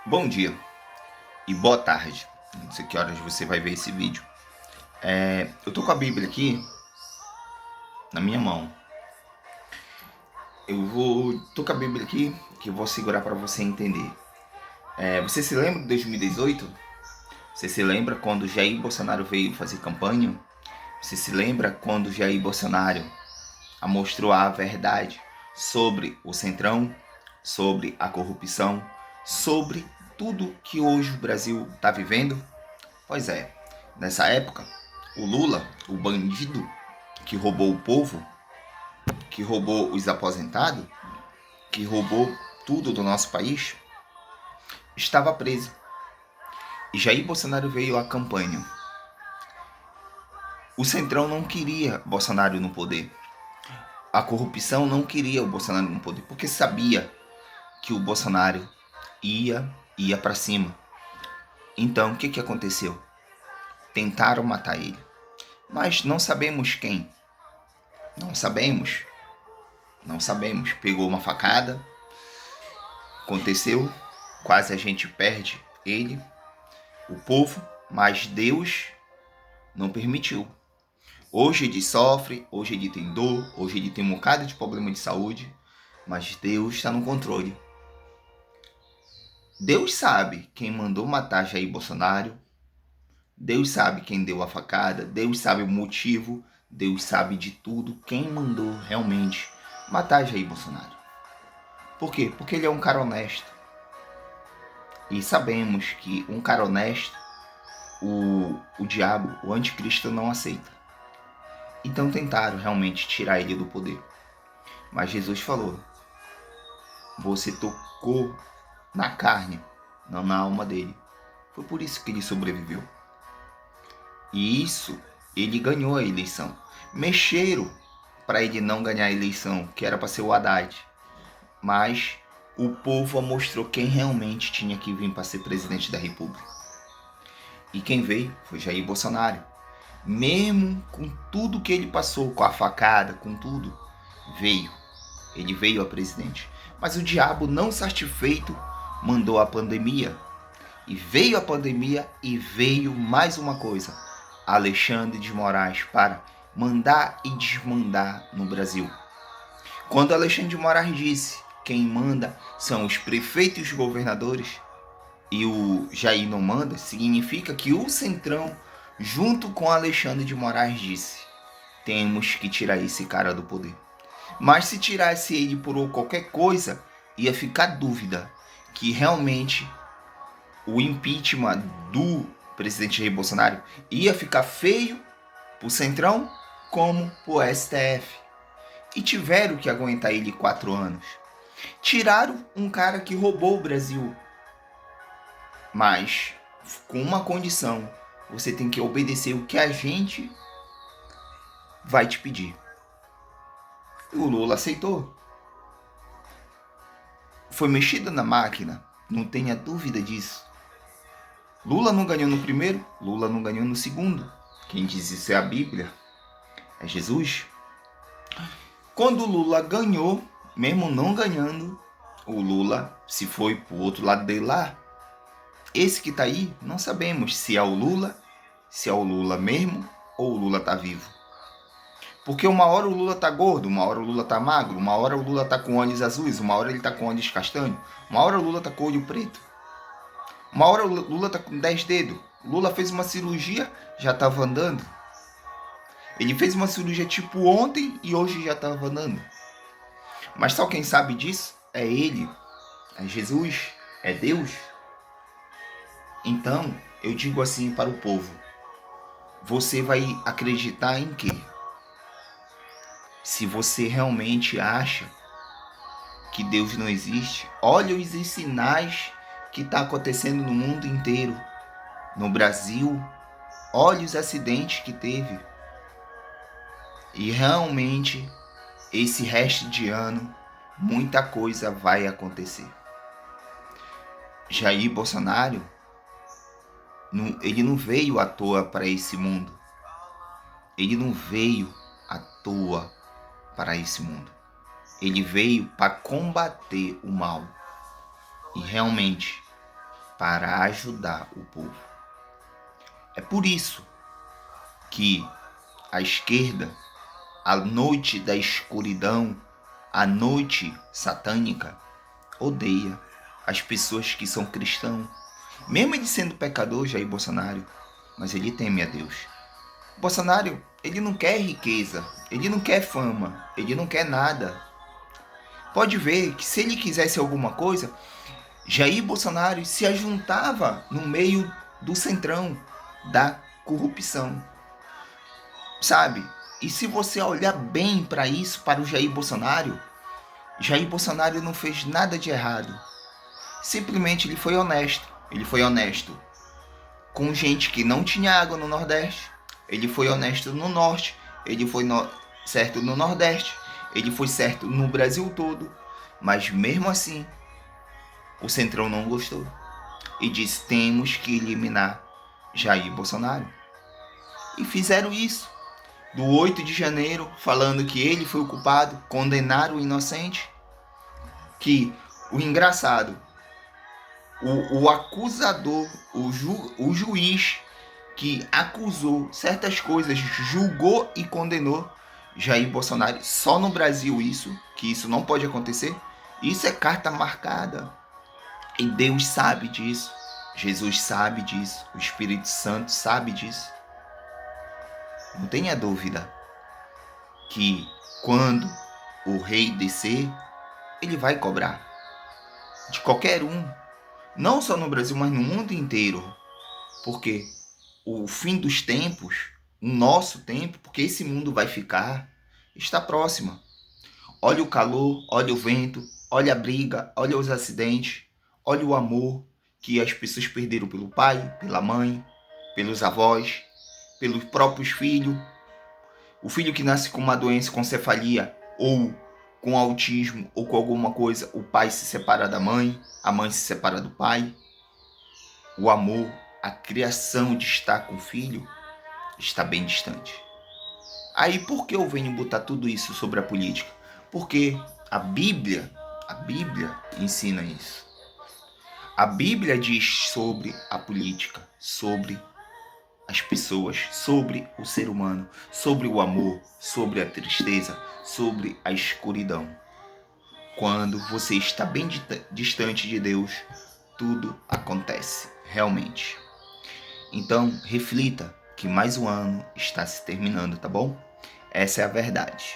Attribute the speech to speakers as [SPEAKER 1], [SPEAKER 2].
[SPEAKER 1] Bom dia e boa tarde. Não sei que horas você vai ver esse vídeo. Eu tô com a Bíblia aqui na minha mão. Tô com a Bíblia aqui que eu vou segurar para você entender. Você se lembra de 2018? Você se lembra quando Jair Bolsonaro veio fazer campanha? Você se lembra quando Jair Bolsonaro mostrou a verdade sobre o Centrão, sobre a corrupção, sobre tudo que hoje o Brasil está vivendo? Pois é, nessa época, o Lula, o bandido que roubou o povo, que roubou os aposentados, que roubou tudo do nosso país, estava preso. E Jair Bolsonaro veio à campanha. O Centrão não queria Bolsonaro no poder. A corrupção não queria o Bolsonaro no poder, porque sabia que o Bolsonaro ia para cima. Então, o que aconteceu? Tentaram matar ele. Mas não sabemos quem. Não sabemos. Não sabemos. Pegou uma facada. Aconteceu. Quase a gente perde ele, o povo, mas Deus não permitiu. Hoje ele sofre, hoje ele tem dor, hoje ele tem um bocado de problema de saúde, mas Deus está no controle. Deus sabe quem mandou matar Jair Bolsonaro, Deus sabe quem deu a facada, Deus sabe o motivo, Deus sabe de tudo, quem mandou realmente matar Jair Bolsonaro. Por quê? Porque ele é um cara honesto. E sabemos que um cara honesto, o diabo, o anticristo, não aceita. Então tentaram realmente tirar ele do poder. Mas Jesus falou: você tocou na carne, não na alma dele. Foi por isso que ele sobreviveu. E isso, ele ganhou a eleição. Mexeram para ele não ganhar a eleição, que era para ser o Haddad. Mas o povo mostrou quem realmente tinha que vir para ser presidente da República. E quem veio foi Jair Bolsonaro. Mesmo com tudo que ele passou, com a facada, com tudo, veio. Ele veio a presidente. Mas o diabo, não satisfeito, mandou a pandemia. E veio a pandemia e veio mais uma coisa: Alexandre de Moraes para mandar e desmandar no Brasil. Quando Alexandre de Moraes disse: quem manda são os prefeitos e os governadores, e o Jair não manda, significa que o Centrão, junto com Alexandre de Moraes, disse: temos que tirar esse cara do poder. Mas se tirasse ele por qualquer coisa, ia ficar dúvida que realmente o impeachment do presidente Jair Bolsonaro ia ficar feio pro Centrão como pro STF. E tiveram que aguentar ele 4 anos. Tiraram um cara que roubou o Brasil. Mas com uma condição: você tem que obedecer o que a gente vai te pedir. E o Lula aceitou. Foi mexida na máquina, não tenha dúvida disso. Lula não ganhou no primeiro, Lula não ganhou no segundo. Quem diz isso é a Bíblia, é Jesus. Quando o Lula ganhou, mesmo não ganhando, o Lula se foi pro outro lado dele lá. Esse que tá aí, não sabemos se é o Lula mesmo, ou o Lula tá vivo. Porque uma hora o Lula tá gordo, uma hora o Lula tá magro, uma hora o Lula tá com olhos azuis, uma hora ele tá com olhos castanhos, uma hora o Lula tá com olho preto, uma hora o Lula tá com 10 dedos. O Lula fez uma cirurgia, já tava andando. Ele fez uma cirurgia tipo ontem e hoje já tava andando. Mas só quem sabe disso é ele, é Jesus, é Deus. Então, eu digo assim para o povo: você vai acreditar em quê? Se você realmente acha que Deus não existe, olha os sinais que está acontecendo no mundo inteiro. No Brasil, olha os acidentes que teve. E realmente, esse resto de ano, muita coisa vai acontecer. Jair Bolsonaro, ele não veio à toa para esse mundo. Ele não veio à toa para esse mundo. Ele veio para combater o mal. E realmente, para ajudar o povo. É por isso que a esquerda, a noite da escuridão, a noite satânica, odeia as pessoas que são cristãos. Mesmo ele sendo pecador, Jair Bolsonaro, mas ele teme a Deus. Bolsonaro, ele não quer riqueza, ele não quer fama, ele não quer nada. Pode ver que se ele quisesse alguma coisa, Jair Bolsonaro se ajuntava no meio do centrão da corrupção, sabe? E se você olhar bem para isso, para o Jair Bolsonaro não fez nada de errado. Simplesmente ele foi honesto. Ele foi honesto com gente que não tinha água no Nordeste. Ele foi honesto no Norte. Ele foi certo no Nordeste. Ele foi certo no Brasil todo. Mas mesmo assim, o Centrão não gostou. E disse, temos que eliminar Jair Bolsonaro. E fizeram isso. Do 8 de janeiro, falando que ele foi o culpado, condenaram o inocente. Que o engraçado, o acusador, o juiz que acusou certas coisas, julgou e condenou Jair Bolsonaro. Só no Brasil isso, que isso não pode acontecer. Isso é carta marcada. E Deus sabe disso. Jesus sabe disso. O Espírito Santo sabe disso. Não tenha dúvida que quando o rei descer, ele vai cobrar. De qualquer um. Não só no Brasil, mas no mundo inteiro. Porque o fim dos tempos, o nosso tempo, porque esse mundo vai ficar, está próximo. Olha o calor, olha o vento, olha a briga, olha os acidentes, olha o amor que as pessoas perderam pelo pai, pela mãe, pelos avós, pelos próprios filhos. O filho que nasce com uma doença, com cefalia, ou com autismo, ou com alguma coisa, o pai se separa da mãe, a mãe se separa do pai. O amor, a criação de estar com o filho, está bem distante. Aí por que eu venho botar tudo isso sobre a política? Porque a Bíblia ensina isso. A Bíblia diz sobre a política, sobre as pessoas, sobre o ser humano, sobre o amor, sobre a tristeza, sobre a escuridão. Quando você está bem distante de Deus, tudo acontece, realmente. Então, reflita que mais um ano está se terminando, tá bom? Essa é a verdade.